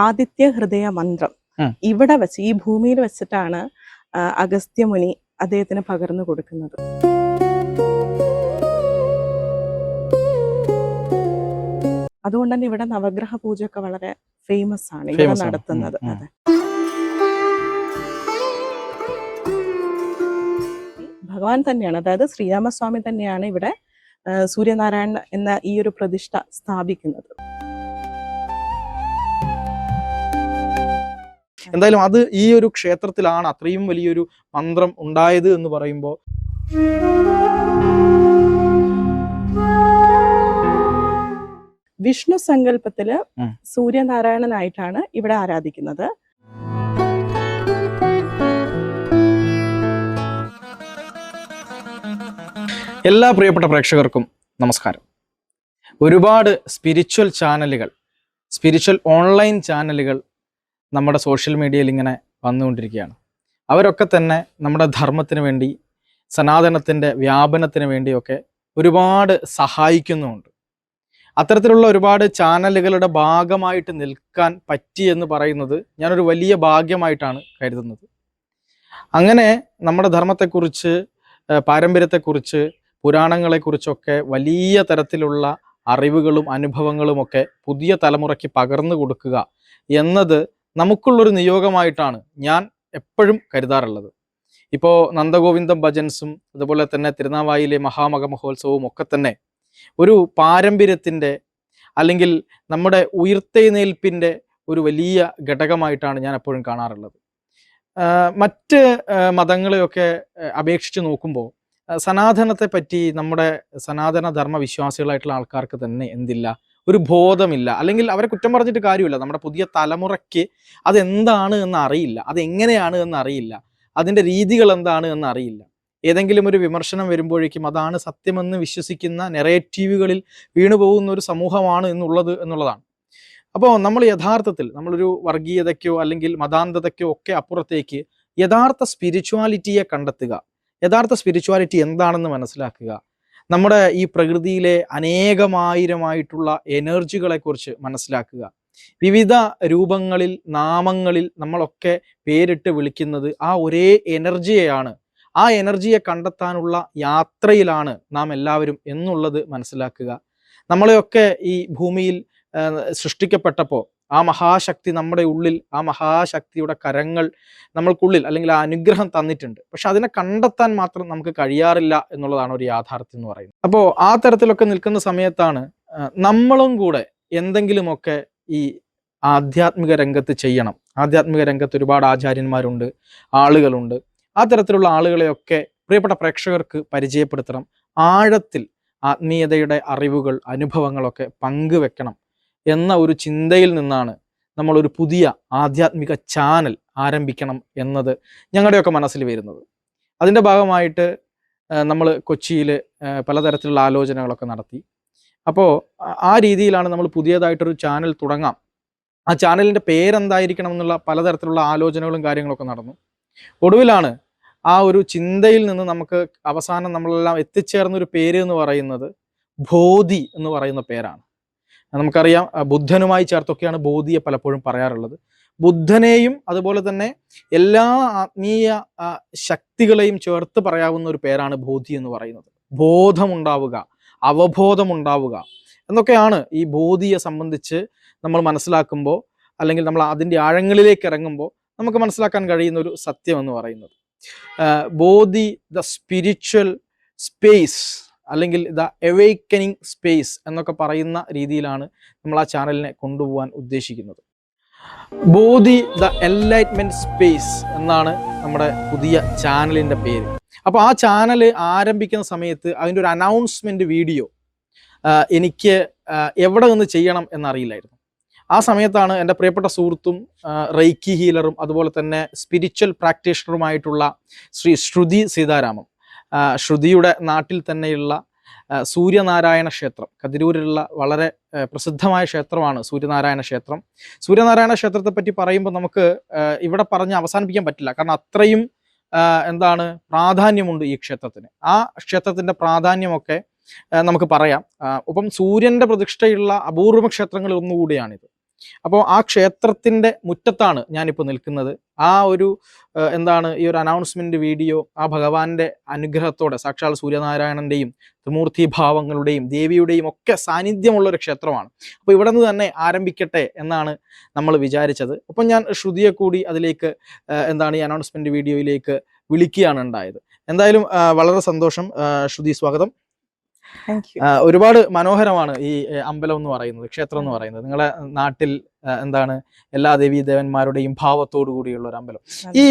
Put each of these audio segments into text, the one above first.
ആദിത്യ ഹൃദയ മന്ത്രം ഇവിടെ വെച്ച് ഈ ഭൂമിയിൽ വെച്ചിട്ടാണ് അഗസ്ത്യമുനി അദ്ദേഹത്തിന് പകർന്നു കൊടുക്കുന്നത്. അതുകൊണ്ട് തന്നെ ഇവിടെ നവഗ്രഹ പൂജയൊക്കെ വളരെ ഫേമസ് ആണ് ഇവിടെ നടത്തുന്നത്. അതെ, ഭഗവാൻ തന്നെയാണ്, അതായത് ശ്രീരാമസ്വാമി തന്നെയാണ് ഇവിടെ സൂര്യനാരായണൻ എന്ന ഈ ഒരു പ്രതിഷ്ഠ സ്ഥാപിക്കുന്നത്. എന്തായാലും അത് ഈ ഒരു ക്ഷേത്രത്തിലാണ് അത്രയും വലിയൊരു മന്ത്രം ഉണ്ടായത് എന്ന് പറയുമ്പോൾ വിഷ്ണു സങ്കല്പത്തില് സൂര്യനാരായണനായിട്ടാണ് ഇവിടെ ആരാധിക്കുന്നത്. എല്ലാ പ്രിയപ്പെട്ട പ്രേക്ഷകർക്കും നമസ്കാരം. ഒരുപാട് സ്പിരിച്വൽ ചാനലുകൾ, സ്പിരിച്വൽ ഓൺലൈൻ ചാനലുകൾ നമ്മുടെ സോഷ്യൽ മീഡിയയിൽ ഇങ്ങനെ വന്നുകൊണ്ടിരിക്കുകയാണ്. അവരൊക്കെ തന്നെ നമ്മുടെ ധർമ്മത്തിന് വേണ്ടി, സനാതനത്തിൻ്റെ വ്യാപനത്തിന് വേണ്ടിയൊക്കെ ഒരുപാട് സഹായിക്കുന്നുമുണ്ട്. അത്തരത്തിലുള്ള ഒരുപാട് ചാനലുകളുടെ ഭാഗമായിട്ട് നിൽക്കാൻ പറ്റി എന്ന് പറയുന്നത് ഞാനൊരു വലിയ ഭാഗ്യമായിട്ടാണ് കരുതുന്നത്. അങ്ങനെ നമ്മുടെ ധർമ്മത്തെക്കുറിച്ച്, പാരമ്പര്യത്തെക്കുറിച്ച്, പുരാണങ്ങളെക്കുറിച്ചൊക്കെ വലിയ തരത്തിലുള്ള അറിവുകളും അനുഭവങ്ങളുമൊക്കെ പുതിയ തലമുറയ്ക്ക് പകർന്നു കൊടുക്കുക എന്നത് നമുക്കുള്ളൊരു നിയോഗമായിട്ടാണ് ഞാൻ എപ്പോഴും കരുതാറുള്ളത്. ഇപ്പോൾ നന്ദഗോവിന്ദം ഭജൻസും അതുപോലെ തന്നെ തിരുനാവായിലെ മഹാമക മഹോത്സവവും ഒക്കെ തന്നെ ഒരു പാരമ്പര്യത്തിൻ്റെ അല്ലെങ്കിൽ നമ്മുടെ ഉയർത്തെഴുന്നേൽപ്പിൻ്റെ ഒരു വലിയ ഘടകമായിട്ടാണ് ഞാൻ എപ്പോഴും കാണാറുള്ളത്. മറ്റ് മതങ്ങളെയൊക്കെ അപേക്ഷിച്ച് നോക്കുമ്പോൾ സനാതനത്തെ പറ്റി നമ്മുടെ സനാതന ധർമ്മ വിശ്വാസികളായിട്ടുള്ള ആൾക്കാർക്ക് തന്നെ എന്തില്ല, ഒരു ബോധമില്ല. അല്ലെങ്കിൽ അവരെ കുറ്റം പറഞ്ഞിട്ട് കാര്യമില്ല. നമ്മുടെ പുതിയ തലമുറയ്ക്ക് അതെന്താണ് എന്ന് അറിയില്ല, അതെങ്ങനെയാണ് എന്ന് അറിയില്ല, അതിൻ്റെ രീതികൾ എന്താണ് എന്ന് അറിയില്ല. ഏതെങ്കിലും ഒരു വിമർശനം വരുമ്പോഴേക്കും അതാണ് സത്യമെന്ന് വിശ്വസിക്കുന്ന നെറേറ്റീവുകളിൽ വീണുപോകുന്ന ഒരു സമൂഹമാണ് എന്നുള്ളതാണ്. അപ്പോൾ നമ്മൾ യഥാർത്ഥത്തിൽ നമ്മളൊരു വർഗീയതയ്ക്കോ അല്ലെങ്കിൽ മതാന്ധതയ്ക്കോ ഒക്കെ അപ്പുറത്തേക്ക് യഥാർത്ഥ സ്പിരിച്വാലിറ്റിയെ കണ്ടെത്തുക, യഥാർത്ഥ സ്പിരിച്വാലിറ്റി എന്താണെന്ന് മനസ്സിലാക്കുക, നമ്മുടെ ഈ പ്രകൃതിയിലെ അനേകമായിരമായിട്ടുള്ള എനർജികളെക്കുറിച്ച് മനസ്സിലാക്കുക. വിവിധ രൂപങ്ങളിൽ, നാമങ്ങളിൽ നമ്മളൊക്കെ പേരിട്ട് വിളിക്കുന്നത് ആ ഒരേ എനർജിയെയാണ്. ആ എനർജിയെ കണ്ടെത്താനുള്ള യാത്രയിലാണ് നാം എല്ലാവരും എന്നുള്ളത് മനസ്സിലാക്കുക. നമ്മളെയൊക്കെ ഈ ഭൂമിയിൽ സൃഷ്ടിക്കപ്പെട്ടപ്പോൾ ആ മഹാശക്തി നമ്മുടെ ഉള്ളിൽ, ആ മഹാശക്തിയുടെ കരങ്ങൾ നമ്മൾക്കുള്ളിൽ അല്ലെങ്കിൽ ആ അനുഗ്രഹം തന്നിട്ടുണ്ട്. പക്ഷെ അതിനെ കണ്ടെത്താൻ മാത്രം നമുക്ക് കഴിയാറില്ല എന്നുള്ളതാണ് ഒരു യാഥാർത്ഥ്യം എന്ന് പറയുന്നത്. അപ്പോൾ ആ തരത്തിലൊക്കെ നിൽക്കുന്ന സമയത്താണ് നമ്മളും കൂടെ എന്തെങ്കിലുമൊക്കെ ഈ ആധ്യാത്മിക രംഗത്ത് ചെയ്യണം. ആധ്യാത്മിക രംഗത്ത് ഒരുപാട് ആചാര്യന്മാരുണ്ട്, ആളുകളുണ്ട്. ആ തരത്തിലുള്ള ആളുകളെയൊക്കെ പ്രിയപ്പെട്ട പ്രേക്ഷകർക്ക് പരിചയപ്പെടുത്തണം. ആഴത്തിൽ ആത്മീയതയുടെ അറിവുകൾ, അനുഭവങ്ങളൊക്കെ പങ്കുവെക്കണം എന്ന ഒരു ചിന്തയിൽ നിന്നാണ് നമ്മളൊരു പുതിയ ആധ്യാത്മിക ചാനൽ ആരംഭിക്കണം എന്നത് ഞങ്ങളുടെയൊക്കെ മനസ്സിൽ വരുന്നത്. അതിൻ്റെ ഭാഗമായിട്ട് നമ്മൾ കൊച്ചിയിൽ പലതരത്തിലുള്ള ആലോചനകളൊക്കെ നടത്തി. അപ്പോൾ ആ രീതിയിലാണ് നമ്മൾ പുതിയതായിട്ടൊരു ചാനൽ തുടങ്ങാം, ആ ചാനലിൻ്റെ പേരെന്തായിരിക്കണം എന്നുള്ള പലതരത്തിലുള്ള ആലോചനകളും കാര്യങ്ങളൊക്കെ നടന്നു. ഒടുവിലാണ് ആ ഒരു ചിന്തയിൽ നിന്ന് നമുക്ക് അവസാനം നമ്മളെല്ലാം എത്തിച്ചേർന്നൊരു പേര് എന്ന് പറയുന്നത് ബോധി എന്ന് പറയുന്ന പേരാണ്. നമുക്കറിയാം, ബുദ്ധനുമായി ചേർത്തൊക്കെയാണ് ബോധിയെ പലപ്പോഴും പറയാറുള്ളത്. ബുദ്ധനെയും അതുപോലെ തന്നെ എല്ലാ ആത്മീയ ശക്തികളെയും ചേർത്ത് പറയാവുന്ന ഒരു പേരാണ് ബോധി എന്ന് പറയുന്നത്. ബോധമുണ്ടാവുക, അവബോധമുണ്ടാവുക എന്നൊക്കെയാണ് ഈ ബോധിയെ സംബന്ധിച്ച് നമ്മൾ മനസ്സിലാക്കുമ്പോൾ, അല്ലെങ്കിൽ നമ്മൾ അതിൻ്റെ ആഴങ്ങളിലേക്ക് ഇറങ്ങുമ്പോൾ നമുക്ക് മനസ്സിലാക്കാൻ കഴിയുന്ന ഒരു സത്യം എന്ന് പറയുന്നത്. ബോധി, ദ സ്പിരിച്വൽ സ്പേസ് അല്ലെങ്കിൽ ദ അവേക്കനിങ് സ്പേസ് എന്നൊക്കെ പറയുന്ന രീതിയിലാണ് നമ്മൾ ആ ചാനലിനെ കൊണ്ടുപോകാൻ ഉദ്ദേശിക്കുന്നത്. ബോധി, ദ എൻലൈറ്റ്മെന്റ് സ്പേസ് എന്നാണ് നമ്മുടെ പുതിയ ചാനലിൻ്റെ പേര്. അപ്പോൾ ആ ചാനൽ ആരംഭിക്കുന്ന സമയത്ത് അതിൻ്റെ ഒരു അനൗൺസ്മെന്റ് വീഡിയോ എനിക്ക് എവിടെ നിന്ന് ചെയ്യണം എന്നറിയില്ലായിരുന്നു. ആ സമയത്താണ് എൻ്റെ പ്രിയപ്പെട്ട സുഹൃത്തും റെയ്ക്കി ഹീലറും അതുപോലെ തന്നെ സ്പിരിച്വൽ പ്രാക്ടീഷണറുമായിട്ടുള്ള ശ്രീ ശ്രുതി സീതാരാമം, ശ്രുതിയുടെ നാട്ടിൽ തന്നെയുള്ള സൂര്യനാരായണ ക്ഷേത്രം, കതിരൂരിലുള്ള വളരെ പ്രസിദ്ധമായ ക്ഷേത്രമാണ് സൂര്യനാരായണ ക്ഷേത്രം. സൂര്യനാരായണ ക്ഷേത്രത്തെ പറ്റി പറയുമ്പോൾ നമുക്ക് ഇവിടെ പറഞ്ഞ് അവസാനിപ്പിക്കാൻ പറ്റില്ല. കാരണം അത്രയും പ്രാധാന്യമുണ്ട് ഈ ക്ഷേത്രത്തിന്. ആ ക്ഷേത്രത്തിൻ്റെ പ്രാധാന്യമൊക്കെ നമുക്ക് പറയാം. ഒപ്പം സൂര്യൻ്റെ പ്രതിഷ്ഠയുള്ള അപൂർവ ക്ഷേത്രങ്ങളിൽ ഒന്നുകൂടിയാണിത്. അപ്പോൾ ആ ക്ഷേത്രത്തിൻ്റെ മുറ്റത്താണ് ഞാനിപ്പോൾ നിൽക്കുന്നത്. ആ ഒരു എന്താണ് ഈ ഒരു അനൗൺസ്മെന്റ് വീഡിയോ ആ ഭഗവാന്റെ അനുഗ്രഹത്തോടെ സാക്ഷാൽ സൂര്യനാരായണന്റെയും ത്രിമൂർത്തി ഭാവങ്ങളുടെയും ദേവിയുടെയും ഒക്കെ സാന്നിധ്യമുള്ള ഒരു ക്ഷേത്രമാണ്. അപ്പോൾ ഇവിടെ നിന്ന് തന്നെ ആരംഭിക്കട്ടെ എന്നാണ് നമ്മൾ വിചാരിച്ചത്. അപ്പം ഞാൻ ശ്രുതിയെ കൂടി അതിലേക്ക് എന്താണ് ഈ അനൗൺസ്മെന്റ് വീഡിയോയിലേക്ക് വിളിക്കുകയാണ് ഉണ്ടായത്. എന്തായാലും വളരെ സന്തോഷം ശ്രുതി, സ്വാഗതം. ഒരുപാട് മനോഹരമാണ് ഈ അമ്പലം എന്ന് പറയുന്നത്, ക്ഷേത്രം എന്ന് പറയുന്നത്. നിങ്ങളെ നാട്ടിൽ എന്താണ് എല്ലാ ദേവീ ദേവന്മാരുടെയും ഭാവത്തോടു കൂടിയുള്ള ഒരു അമ്പലം. ഈ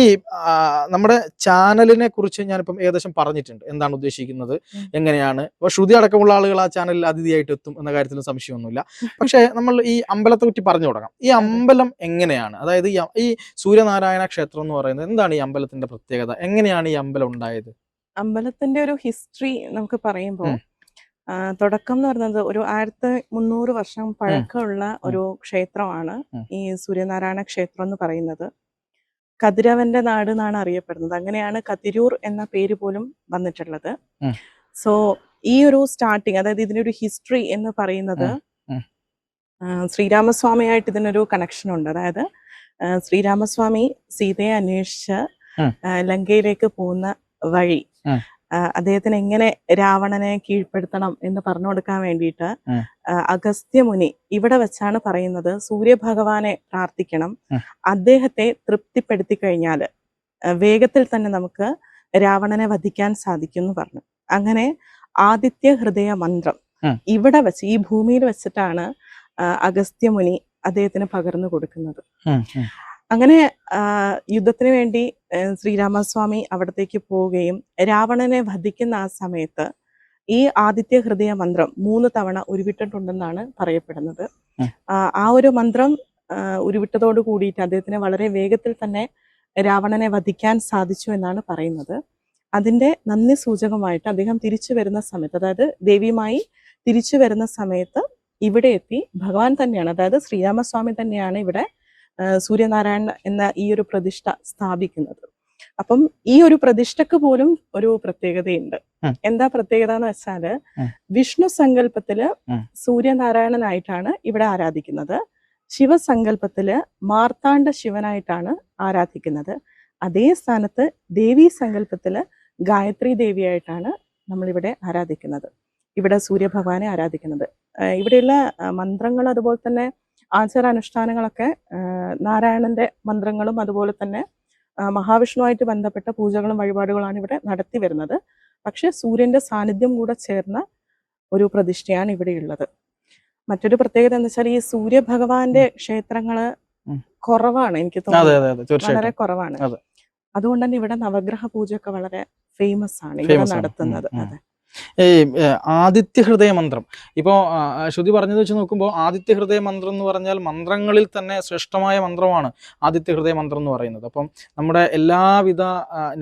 നമ്മുടെ ചാനലിനെ കുറിച്ച് ഞാനിപ്പം ഏകദേശം പറഞ്ഞിട്ടുണ്ട്, എന്താണ് ഉദ്ദേശിക്കുന്നത്, എങ്ങനെയാണ്. അപ്പോൾ ശ്രുതി അടക്കമുള്ള ആളുകൾ ആ ചാനലിൽ അതിഥിയായിട്ട് എത്തും എന്ന കാര്യത്തിൽ സംശയമൊന്നുമില്ല. പക്ഷേ നമ്മൾ ഈ അമ്പലത്തെ പറ്റി പറഞ്ഞു തുടങ്ങാം. ഈ അമ്പലം എങ്ങനെയാണ്, അതായത് ഈ സൂര്യനാരായണ ക്ഷേത്രം എന്ന് പറയുന്നത് എന്താണ്, ഈ അമ്പലത്തിന്റെ പ്രത്യേകത, എങ്ങനെയാണ് ഈ അമ്പലം ഉണ്ടായത്? അമ്പലത്തിന്റെ ഒരു ഹിസ്റ്ററി നമുക്ക് പറയുമ്പോൾ തുടക്കം എന്ന് പറയുന്നത് ഒരു 1300 വർഷം പഴക്കമുള്ള ഒരു ക്ഷേത്രമാണ് ഈ സൂര്യനാരായണ ക്ഷേത്രം എന്ന് പറയുന്നത്. കതിരവന്റെ നാട് എന്നാണ് അറിയപ്പെടുന്നത്. അങ്ങനെയാണ് കതിരൂർ എന്ന പേര് പോലും വന്നിട്ടുള്ളത്. സോ ഈ ഒരു സ്റ്റാർട്ടിങ്, അതായത് ഇതിനൊരു ഹിസ്റ്ററി എന്ന് പറയുന്നത് ശ്രീരാമസ്വാമിയായിട്ട് ഇതിനൊരു കണക്ഷൻ ഉണ്ട്. അതായത് ശ്രീരാമസ്വാമി സീതയെ അന്വേഷിച്ച് ലങ്കയിലേക്ക് പോകുന്ന വഴി അദ്ദേഹത്തിന് എങ്ങനെ രാവണനെ കീഴ്പ്പെടുത്തണം എന്ന് പറഞ്ഞു കൊടുക്കാൻ വേണ്ടിയിട്ട് അഗസ്ത്യമുനി ഇവിടെ വെച്ചാണ് പറയുന്നത്, സൂര്യഭഗവാനെ പ്രാർത്ഥിക്കണം, അദ്ദേഹത്തെ തൃപ്തിപ്പെടുത്തി കഴിഞ്ഞാൽ വേഗത്തിൽ തന്നെ നമുക്ക് രാവണനെ വധിക്കാൻ സാധിക്കും എന്ന് പറഞ്ഞു. അങ്ങനെ ആദിത്യ ഹൃദയ മന്ത്രം ഇവിടെ വെച്ച്, ഈ ഭൂമിയിൽ വെച്ചിട്ടാണ് അഗസ്ത്യമുനി അദ്ദേഹത്തിന് പകർന്നു കൊടുക്കുന്നത്. അങ്ങനെ യുദ്ധത്തിന് വേണ്ടി ശ്രീരാമസ്വാമി അവിടത്തേക്ക് പോവുകയും രാവണനെ വധിക്കുന്ന ആ സമയത്ത് ഈ ആദിത്യ ഹൃദയ മന്ത്രം 3 തവണ ഉരുവിട്ടിട്ടുണ്ടെന്നാണ് പറയപ്പെടുന്നത്. ആ ഒരു മന്ത്രം ഉരുവിട്ടതോട് കൂടിയിട്ട് അദ്ദേഹത്തിന് വളരെ വേഗത്തിൽ തന്നെ രാവണനെ വധിക്കാൻ സാധിച്ചു എന്നാണ് പറയുന്നത്. അതിന്റെ നന്ദി സൂചകമായിട്ട് അദ്ദേഹം തിരിച്ചു വരുന്ന സമയത്ത്, അതായത് ദേവിയുമായി തിരിച്ചു വരുന്ന സമയത്ത് ഇവിടെ എത്തി ഭഗവാൻ തന്നെയാണ്, അതായത് ശ്രീരാമസ്വാമി തന്നെയാണ് ഇവിടെ സൂര്യനാരായണ എന്ന ഈ ഒരു പ്രതിഷ്ഠ സ്ഥാപിക്കുന്നത്. അപ്പം ഈ ഒരു പ്രതിഷ്ഠക്ക് പോലും ഒരു പ്രത്യേകതയുണ്ട്. എന്താ പ്രത്യേകത എന്ന് വെച്ചാല്, വിഷ്ണു സങ്കല്പത്തില് സൂര്യനാരായണനായിട്ടാണ് ഇവിടെ ആരാധിക്കുന്നത്, ശിവസങ്കല്പത്തില് മാർത്താണ്ഡ ശിവനായിട്ടാണ് ആരാധിക്കുന്നത്. അതേ സ്ഥാനത്ത് ദേവീ സങ്കല്പത്തില് ഗായത്രി ദേവിയായിട്ടാണ് നമ്മളിവിടെ ആരാധിക്കുന്നത്, ഇവിടെ സൂര്യഭഗവാനെ ആരാധിക്കുന്നത്. ഇവിടെയുള്ള മന്ത്രങ്ങൾ അതുപോലെ തന്നെ ആചാരാനുഷ്ഠാനങ്ങളൊക്കെ നാരായണന്റെ മന്ത്രങ്ങളും അതുപോലെ തന്നെ മഹാവിഷ്ണുവായിട്ട് ബന്ധപ്പെട്ട പൂജകളും വഴിപാടുകളാണ് ഇവിടെ നടത്തി വരുന്നത്. പക്ഷെ സൂര്യന്റെ സാന്നിധ്യം കൂടെ ചേർന്ന ഒരു പ്രതിഷ്ഠയാണ് ഇവിടെയുള്ളത്. മറ്റൊരു പ്രത്യേകത എന്താ വെച്ചാൽ, ഈ സൂര്യഭഗവാന്റെ ക്ഷേത്രങ്ങള് കുറവാണ്, എനിക്ക് തോന്നുന്നു വളരെ കുറവാണ്. അതുകൊണ്ട് തന്നെ ഇവിടെ നവഗ്രഹ പൂജയൊക്കെ വളരെ ഫേമസ് ആണ് ഇവിടെ നടത്തുന്നത്. അതെ, ഈ ആദിത്യ ഹൃദയ മന്ത്രം, ഇപ്പോൾ ശ്രുതി പറഞ്ഞത് വെച്ച് നോക്കുമ്പോൾ ആദിത്യ ഹൃദയ മന്ത്രം എന്ന് പറഞ്ഞാൽ മന്ത്രങ്ങളിൽ തന്നെ ശ്രേഷ്ഠമായ മന്ത്രമാണ് ആദിത്യ ഹൃദയ മന്ത്രം എന്ന് പറയുന്നത്. അപ്പം നമ്മുടെ എല്ലാവിധ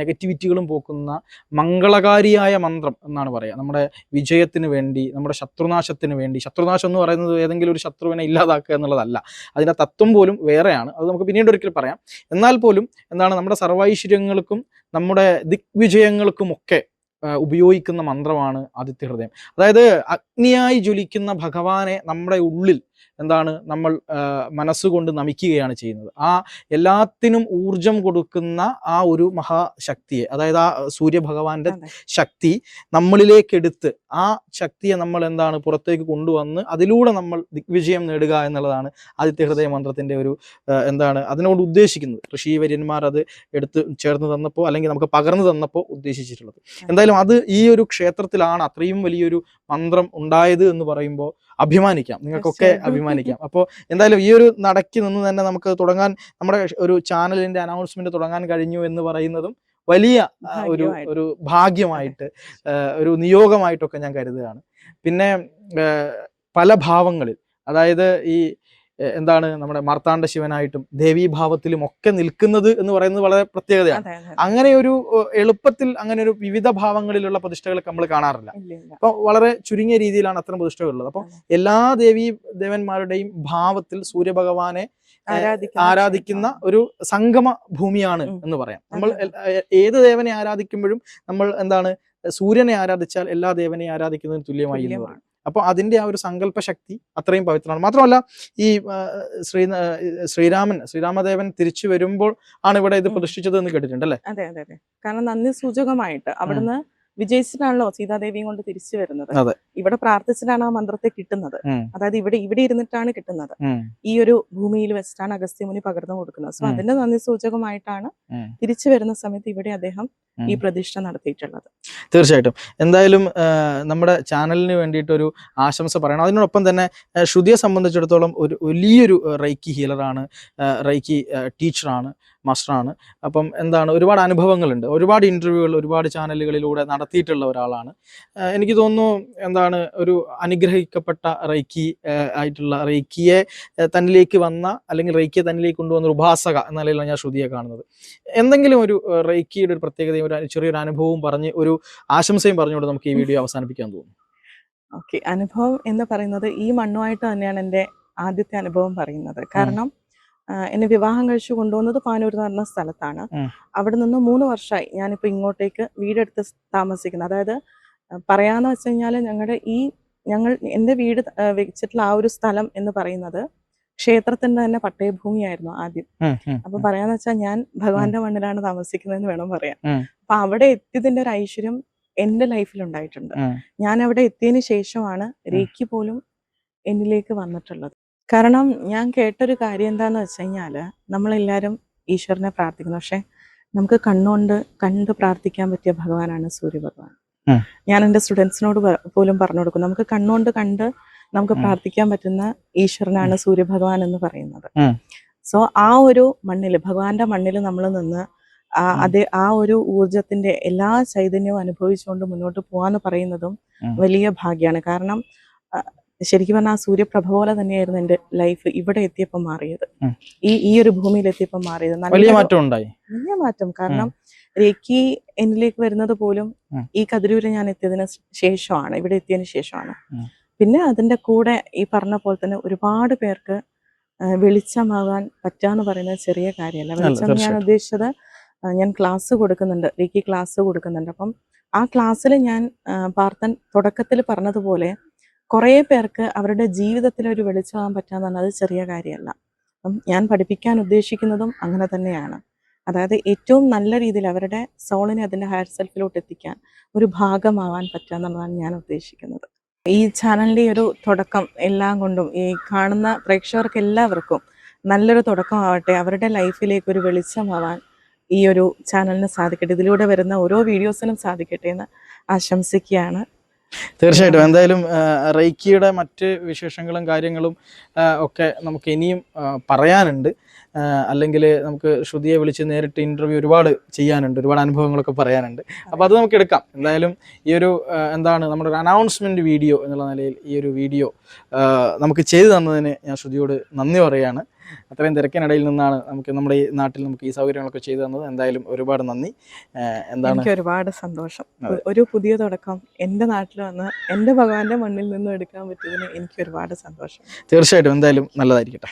നെഗറ്റിവിറ്റികളും പോക്കുന്ന മംഗളകാരിയായ മന്ത്രം എന്നാണ് പറയുക. നമ്മുടെ വിജയത്തിന് വേണ്ടി, നമ്മുടെ ശത്രുനാശത്തിന് വേണ്ടി. ശത്രുനാശം എന്ന് പറയുന്നത് ഏതെങ്കിലും ഒരു ശത്രുവിനെ ഇല്ലാതാക്കുക എന്നുള്ളതല്ല, അതിൻ്റെ തത്വം പോലും വേറെയാണ്. അത് നമുക്ക് പിന്നീട് ഒരിക്കൽ പറയാം. എന്നാൽ പോലും എന്താണ്, നമ്മുടെ സർവൈശ്വര്യങ്ങൾക്കും നമ്മുടെ ദിഗ്വിജയങ്ങൾക്കുമൊക്കെ ഉപയോഗിക്കുന്ന മന്ത്രമാണ് ആദിത്യ ഹൃദയം. അതായത് അഗ്നിയായി ജ്വലിക്കുന്ന ഭഗവാനെ നമ്മുടെ ഉള്ളിൽ എന്താണ് നമ്മൾ മനസ്സുകൊണ്ട് നമിക്കുകയാണ് ചെയ്യുന്നത്. ആ എല്ലാത്തിനും ഊർജം കൊടുക്കുന്ന ആ ഒരു മഹാശക്തിയെ, അതായത് ആ സൂര്യഭഗവാന്റെ ശക്തി നമ്മളിലേക്കെടുത്ത് ആ ശക്തിയെ നമ്മൾ എന്താണ് പുറത്തേക്ക് കൊണ്ടുവന്ന് അതിലൂടെ നമ്മൾ ദിഗ്വിജയം നേടുക എന്നുള്ളതാണ് ആദിത്യ ഹൃദയ മന്ത്രത്തിന്റെ ഒരു എന്താണ് അതിനോട് ഉദ്ദേശിക്കുന്നത്. ഋഷീവര്യന്മാർ അത് എടുത്ത് ചേർന്ന് തന്നപ്പോൾ, അല്ലെങ്കിൽ നമുക്ക് പകർന്നു തന്നപ്പോൾ ഉദ്ദേശിച്ചിട്ടുള്ളത്. എന്തായാലും അത് ഈ ഒരു ക്ഷേത്രത്തിലാണ് അത്രയും വലിയൊരു മന്ത്രം ഉണ്ടായത് എന്ന് പറയുമ്പോൾ അഭിമാനിക്കാം, നിങ്ങൾക്കൊക്കെ അഭിമാനിക്കാം. അപ്പോൾ എന്തായാലും ഈ ഒരു നടക്കി നിന്ന് തന്നെ നമുക്ക് തുടങ്ങാൻ, നമ്മുടെ ഒരു ചാനലിന്റെ അനൗൺസ്മെന്റ് തുടങ്ങാൻ കഴിഞ്ഞു എന്ന് പറയുന്നതും വലിയ ഒരു ഭാഗ്യമായിട്ട്, ഒരു നിയോഗമായിട്ടൊക്കെ ഞാൻ കരുതുകയാണ്. പിന്നെ പല ഭാവങ്ങളിൽ, അതായത് ഈ എന്താണ് നമ്മുടെ മാർത്താണ്ഡ ശിവനായിട്ടും ദേവീഭാവത്തിലും ഒക്കെ നിൽക്കുന്നത് എന്ന് പറയുന്നത് വളരെ പ്രത്യേകതയാണ്. അങ്ങനെ ഒരു എളുപ്പത്തിൽ അങ്ങനെ ഒരു വിവിധ ഭാവങ്ങളിലുള്ള പ്രതിഷ്ഠകളൊക്കെ നമ്മൾ കാണാറില്ല. അപ്പൊ വളരെ ചുരുങ്ങിയ രീതിയിലാണ് അത്തരം പ്രതിഷ്ഠകളുള്ളത്. അപ്പൊ എല്ലാ ദേവന്മാരുടെയും ഭാവത്തിൽ സൂര്യഭഗവാനെ ആരാധിക്കുന്ന ഒരു സംഗമ ഭൂമിയാണ് എന്ന് പറയാം. നമ്മൾ ഏത് ദേവനെ ആരാധിക്കുമ്പോഴും നമ്മൾ എന്താണ്, സൂര്യനെ ആരാധിച്ചാൽ എല്ലാ ദേവനെയും ആരാധിക്കുന്നതിന് തുല്യമായി എന്ന് പറയും. അപ്പോൾ അതിൻ്റെ ആ ഒരു സങ്കല്പ ശക്തി അത്രയും പവിത്രമാണ്. മാത്രമല്ല ഈ ശ്രീരാമദേവൻ തിരിച്ചു വരുമ്പോൾ ആണ് ഇവിടെ ഇത് പ്രതിഷ്ഠിച്ചത് എന്ന് കേട്ടിട്ടുണ്ട് അല്ലേ? അതെ അതെ അതെ. കാരണം നന്ദി സൂചകമായിട്ട് അവിടുന്ന് വിജയിച്ചിട്ടാണല്ലോ സീതാദേവിയും കൊണ്ട് തിരിച്ചു വരുന്നത്. ഇവിടെ പ്രാർത്ഥിച്ചിട്ടാണ് ആ മന്ത്രത്തെ കിട്ടുന്നത്. അതായത് ഇവിടെ ഇരുന്നിട്ടാണ് കിട്ടുന്നത്. ഈ ഒരു ഭൂമിയിൽ വെച്ചിട്ടാണ് അഗസ്ത്യമുനി പകർന്നു കൊടുക്കുന്നത്. സോ അതിന്റെ നന്ദി സൂചകമായിട്ടാണ് തിരിച്ചു വരുന്ന സമയത്ത് ഇവിടെ അദ്ദേഹം ഈ പ്രതിഷ്ഠ നടത്തിയിട്ടുള്ളത്. തീർച്ചയായിട്ടും. എന്തായാലും നമ്മുടെ ചാനലിന് വേണ്ടിയിട്ടൊരു ആശംസ പറയണം. അതിനോടൊപ്പം തന്നെ ശ്രുതിയെ സംബന്ധിച്ചിടത്തോളം ഒരു വലിയൊരു റൈക്കി ഹീലറാണ്, റൈക്കി ടീച്ചറാണ്, മാസ്റ്ററാണ്. അപ്പം എന്താണ്, ഒരുപാട് അനുഭവങ്ങളുണ്ട്, ഒരുപാട് ഇൻ്റർവ്യൂകൾ ഒരുപാട് ചാനലുകളിലൂടെ നടത്തിയിട്ടുള്ള ഒരാളാണ്. എനിക്ക് തോന്നുന്നു എന്താണ് ഒരു അനുഗ്രഹിക്കപ്പെട്ട റൈക്കി ആയിട്ടുള്ള റൈക്കിയെ തന്നിലേക്ക് വന്ന, അല്ലെങ്കിൽ റൈക്കിയെ തന്നിലേക്ക് കൊണ്ടുവന്ന ഒരു ഉപാസക എന്ന നിലയിലാണ് ഞാൻ ശ്രുതിയെ കാണുന്നത്. എന്തെങ്കിലും ഒരു റൈക്കിയുടെ ഒരു പ്രത്യേകതയും ചെറിയൊരു അനുഭവവും പറഞ്ഞ് ഒരു ആശംസയും പറഞ്ഞുകൊണ്ട് നമുക്ക് ഈ വീഡിയോ അവസാനിപ്പിക്കാൻ തോന്നുന്നു. ഓക്കെ, അനുഭവം എന്ന് പറയുന്നത് ഈ മണ്ണുമായിട്ട് തന്നെയാണ് എൻ്റെ ആദ്യത്തെ അനുഭവം പറയുന്നത്. കാരണം എന്നെ വിവാഹം കഴിച്ചു കൊണ്ടുവന്നത് പാനൂർ എന്ന് പറഞ്ഞ സ്ഥലത്താണ്. അവിടെ നിന്ന് 3 വർഷമായി ഞാനിപ്പോൾ ഇങ്ങോട്ടേക്ക് വീടെടുത്ത് താമസിക്കുന്നത്. അതായത് പറയാന്ന് വെച്ച് കഴിഞ്ഞാൽ എൻ്റെ വീട് വെച്ചിട്ടുള്ള ആ ഒരു സ്ഥലം എന്ന് പറയുന്നത് ക്ഷേത്രത്തിന്റെ തന്നെ പട്ടയഭൂമിയായിരുന്നു ആദ്യം. അപ്പൊ പറയാന്ന് വെച്ചാൽ ഞാൻ ഭഗവാന്റെ മണ്ണിലാണ് താമസിക്കുന്നതെന്ന് വേണം പറയാൻ. അപ്പൊ അവിടെ എത്തിയതിന്റെ ഒരു ഐശ്വര്യം എന്റെ ലൈഫിൽ ഉണ്ടായിട്ടുണ്ട്. ഞാൻ അവിടെ എത്തിയതിനു ശേഷമാണ് റേക്കി പോലും എന്നിലേക്ക് വന്നിട്ടുള്ളത്. കാരണം ഞാൻ കേട്ടൊരു കാര്യം എന്താന്ന് വെച്ച് കഴിഞ്ഞാല് നമ്മളെല്ലാരും ഈശ്വരനെ പ്രാർത്ഥിക്കുന്നു, പക്ഷെ നമുക്ക് കണ്ട് പ്രാർത്ഥിക്കാൻ പറ്റിയ ഭഗവാനാണ് സൂര്യഭഗവാൻ. ഞാൻ എൻ്റെ സ്റ്റുഡൻസിനോട് പോലും പറഞ്ഞു കൊടുക്കും, നമുക്ക് കണ്ണുകൊണ്ട് കണ്ട് നമുക്ക് പ്രാർത്ഥിക്കാൻ പറ്റുന്ന ഈശ്വരനാണ് സൂര്യഭഗവാൻ എന്ന് പറയുന്നത്. സോ ആ ഒരു മണ്ണില്, ഭഗവാന്റെ മണ്ണിൽ നമ്മൾ നിന്ന് ആ ഒരു ഊർജത്തിന്റെ എല്ലാ ചൈതന്യവും അനുഭവിച്ചുകൊണ്ട് മുന്നോട്ട് പോവാന്ന് പറയുന്നതും വലിയ ഭാഗ്യമാണ്. കാരണം ശരിക്കും പറഞ്ഞാൽ ആ സൂര്യപ്രഭ പോലെ തന്നെയായിരുന്നു എൻ്റെ ലൈഫ് ഇവിടെ എത്തിയപ്പോൾ മാറിയത്, ഈ ഒരു ഭൂമിയിൽ എത്തിയപ്പോൾ മാറിയത്. വലിയ മാറ്റം ഉണ്ടായി, വലിയ മാറ്റം. കാരണം റേക്കി എന്നിലേക്ക് വരുന്നത് പോലും ഈ കതിരൂര് ഞാൻ എത്തിയതിന് ശേഷമാണ്, ഇവിടെ എത്തിയതിനു ശേഷമാണ്. പിന്നെ അതിന്റെ കൂടെ ഈ പറഞ്ഞ പോലെ തന്നെ ഒരുപാട് പേർക്ക് വെളിച്ചമാകാൻ പറ്റാന്ന് പറയുന്നത് ചെറിയ കാര്യമല്ല. വെളിച്ചം ഞാൻ ഉദ്ദേശിച്ചത്, ഞാൻ ക്ലാസ് കൊടുക്കുന്നുണ്ട്, റേക്കി ക്ലാസ് കൊടുക്കുന്നുണ്ട്. അപ്പം ആ ക്ലാസ്സിൽ ഞാൻ പാർത്തൻ തുടക്കത്തിൽ പറഞ്ഞതുപോലെ കുറേ പേർക്ക് അവരുടെ ജീവിതത്തിൽ ഒരു വെളിച്ചമാകാൻ പറ്റാന്ന് പറഞ്ഞാൽ അത് ചെറിയ കാര്യമല്ല. അപ്പം ഞാൻ പഠിപ്പിക്കാൻ ഉദ്ദേശിക്കുന്നതും അങ്ങനെ തന്നെയാണ്. അതായത് ഏറ്റവും നല്ല രീതിയിൽ അവരുടെ സോളിനെ അതിൻ്റെ ഹയർ സെൽഫിലോട്ട് എത്തിക്കാൻ ഒരു ഭാഗമാവാൻ പറ്റുക എന്നുള്ളതാണ് ഞാൻ ഉദ്ദേശിക്കുന്നത്. ഈ ചാനലിൻ്റെ ഒരു തുടക്കം എല്ലാം കൊണ്ടും ഈ കാണുന്ന പ്രേക്ഷകർക്ക് എല്ലാവർക്കും നല്ലൊരു തുടക്കമാവട്ടെ, അവരുടെ ലൈഫിലേക്ക് ഒരു വെളിച്ചമാവാൻ ഈ ഒരു ചാനലിന് സാധിക്കട്ടെ, ഇതിലൂടെ വരുന്ന ഓരോ വീഡിയോസിനും സാധിക്കട്ടെ എന്ന് ആശംസിക്കുകയാണ്. തീർച്ചയായിട്ടും. എന്തായാലും റൈക്കിയുടെ മറ്റ് വിശേഷങ്ങളും കാര്യങ്ങളും ഒക്കെ നമുക്ക് ഇനിയും പറയാനുണ്ട്. അല്ലെങ്കിൽ നമുക്ക് ശ്രുതിയെ വിളിച്ച് നേരിട്ട് ഇൻ്റർവ്യൂ ഒരുപാട് ചെയ്യാനുണ്ട്, ഒരുപാട് അനുഭവങ്ങളൊക്കെ പറയാനുണ്ട്. അപ്പോൾ അത് നമുക്ക് എടുക്കാം. എന്തായാലും ഈ ഒരു എന്താണ് നമ്മുടെ ഒരു അനൗൺസ്മെൻറ്റ് വീഡിയോ എന്നുള്ള നിലയിൽ ഈ ഒരു വീഡിയോ നമുക്ക് ചെയ്തു തന്നതിന് ഞാൻ ശ്രുതിയോട് നന്ദി പറയുകയാണ്. അത്രയും തിരക്കിനിടയിൽ നിന്നാണ് നമ്മുടെ ഈ നാട്ടിൽ നമുക്ക് ഈ സൗകര്യങ്ങളൊക്കെ ചെയ്തു തന്നത്. എന്തായാലും ഒരുപാട് നന്ദി. എനിക്ക് ഒരുപാട് സന്തോഷം. ഒരു പുതിയ തുടക്കം എൻ്റെ നാട്ടിൽ വന്ന് എൻ്റെ ഭഗവാന്റെ മണ്ണിൽ നിന്നും എടുക്കാൻ പറ്റിയതിന് എനിക്ക് ഒരുപാട് സന്തോഷം. തീർച്ചയായിട്ടും. എന്തായാലും നല്ലതായിരിക്കട്ടെ.